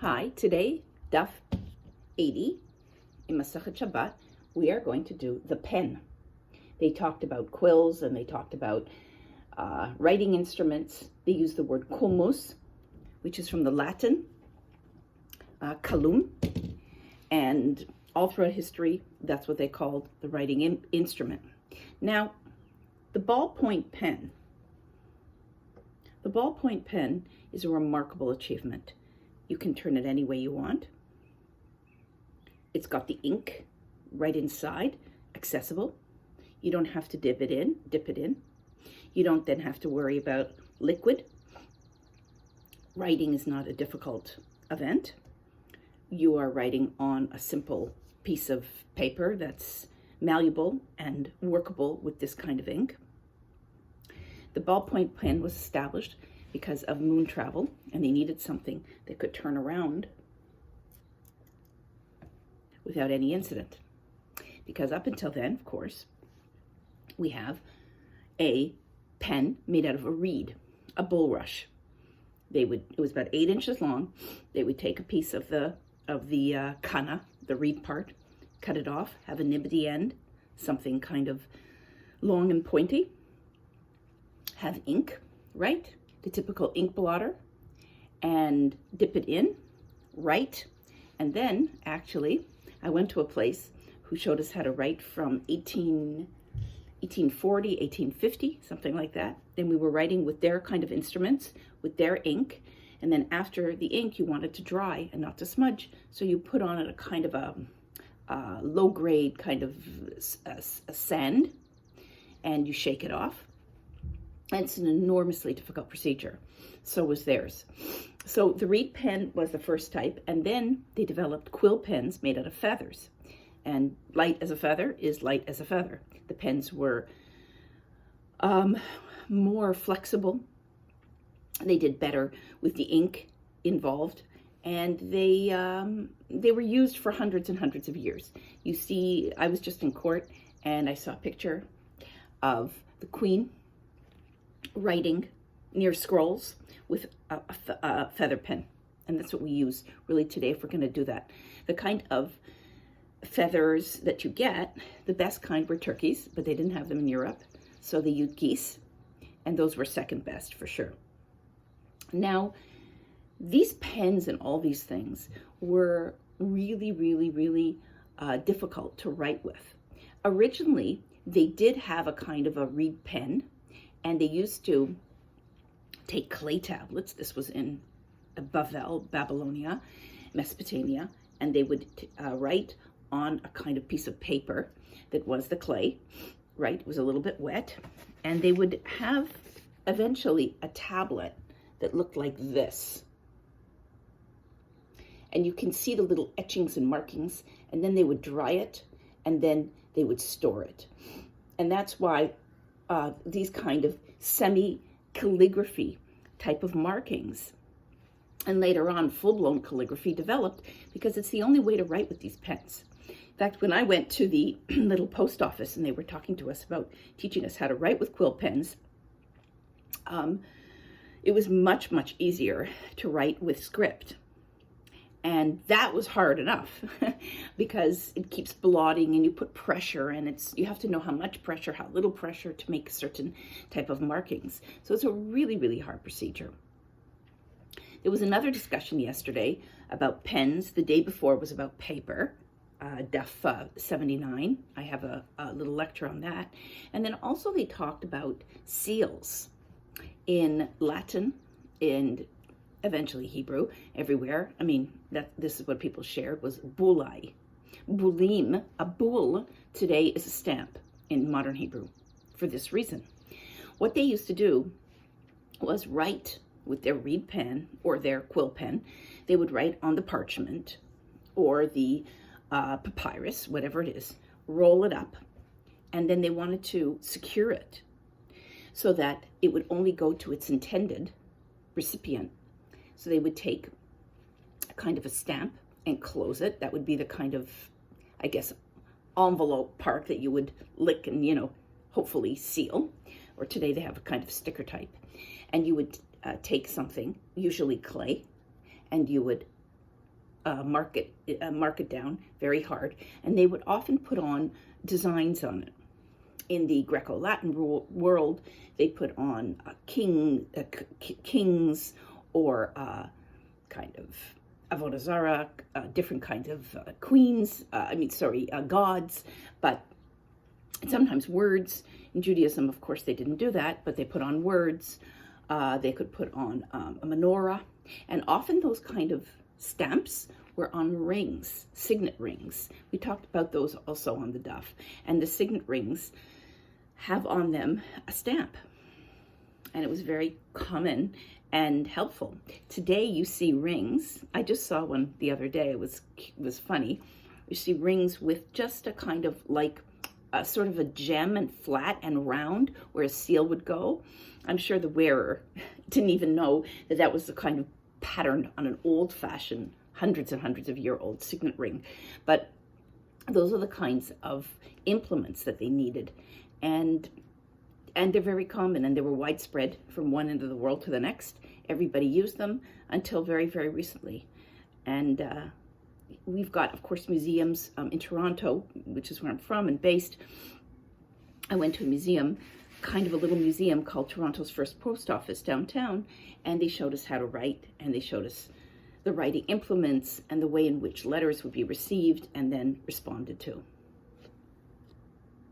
Hi, today, Daf 80 in Masachet Shabbat, we are going to do the pen. They talked about quills and they talked about writing instruments. They used the word kulmus, which is from the Latin, kalum, and all throughout history, that's what they called the writing instrument. Now, the ballpoint pen. The ballpoint pen is a remarkable achievement. You can turn it any way you want. It's got the ink right inside, accessible. You don't have to dip it in. You don't then have to worry about liquid. Writing is not a difficult event. You are writing on a simple piece of paper that's malleable and workable with this kind of ink. The ballpoint pen was established because of moon travel, and they needed something that could turn around without any incident. Because up until then, of course, we have a pen made out of a reed, a bulrush. It was about 8 inches long. They would take a piece of the kana, the reed part, cut it off, have a nib at the end, something kind of long and pointy, have ink, right? The typical ink blotter, and dip it in, write, and then actually I went to a place who showed us how to write from 1840, 1850, something like that. Then we were writing with their kind of instruments, with their ink, and then after the ink you want it to dry and not to smudge, so you put on it a kind of a low-grade kind of a sand, and you shake it off. And it's an enormously difficult procedure. So was theirs. So the reed pen was the first type, and then they developed quill pens made out of feathers. And light as a feather is light as a feather. The pens were more flexible. They did better with the ink involved, and they were used for hundreds and hundreds of years. You see, I was just in court, and I saw a picture of the Queen writing near scrolls with a feather pen, and that's what we use really today if we're going to do that. The kind of feathers that you get, the best kind were turkeys, but they didn't have them in Europe, so they used geese, and those were second best for sure. Now, these pens and all these things were really, really, really difficult to write with. Originally, they did have a kind of a reed pen, and they used to take clay tablets. This was in Bavel, Babylonia, Mesopotamia, and they would write on a kind of piece of paper that was the clay, right? It was a little bit wet, and they would have eventually a tablet that looked like this. And you can see the little etchings and markings, and then they would dry it, and then they would store it. And that's why these kind of semi-calligraphy type of markings, and later on full-blown calligraphy developed, because it's the only way to write with these pens. In fact, when I went to the little post office and they were talking to us about teaching us how to write with quill pens, it was much, much easier to write with script. And that was hard enough because it keeps blotting and you put pressure, and you have to know how much pressure, how little pressure to make a certain type of markings. So it's a really, really hard procedure. There was another discussion yesterday about pens. The day before was about paper, Daf 79. I have a little lecture on that. And then also they talked about seals in Latin and eventually Hebrew, everywhere. I mean, this is what people shared, was bulai. Bulim, a bul, today is a stamp in modern Hebrew for this reason. What they used to do was write with their reed pen or their quill pen. They would write on the parchment or the papyrus, whatever it is, roll it up, and then they wanted to secure it so that it would only go to its intended recipient. So they would take a kind of a stamp and close it. That would be the kind of, I guess, envelope part that you would lick and, hopefully seal. Or today they have a kind of sticker type. And you would take something, usually clay, and you would mark it down very hard, and they would often put on designs on it. In the Greco-Latin world, they put on kings or kind of avodah zarah, different kinds of queens. Gods, but sometimes words. In Judaism, of course, they didn't do that, but they put on words. They could put on a menorah, and often those kind of stamps were on rings, signet rings. We talked about those also on the daf, and the signet rings have on them a stamp, and it was very common and helpful. Today you see rings. I just saw one the other day. It was funny. You see rings with just a kind of like a sort of a gem, and flat and round where a seal would go. I'm sure the wearer didn't even know that that was the kind of pattern on an old-fashioned, hundreds and hundreds of year old signet ring. But those are the kinds of implements that they needed. And they're very common, and they were widespread from one end of the world to the next. Everybody used them until very, very recently. And we've got, of course, museums in Toronto, which is where I'm from and based. I went to a museum, kind of a little museum called Toronto's First Post Office downtown, and they showed us how to write, and they showed us the writing implements and the way in which letters would be received and then responded to.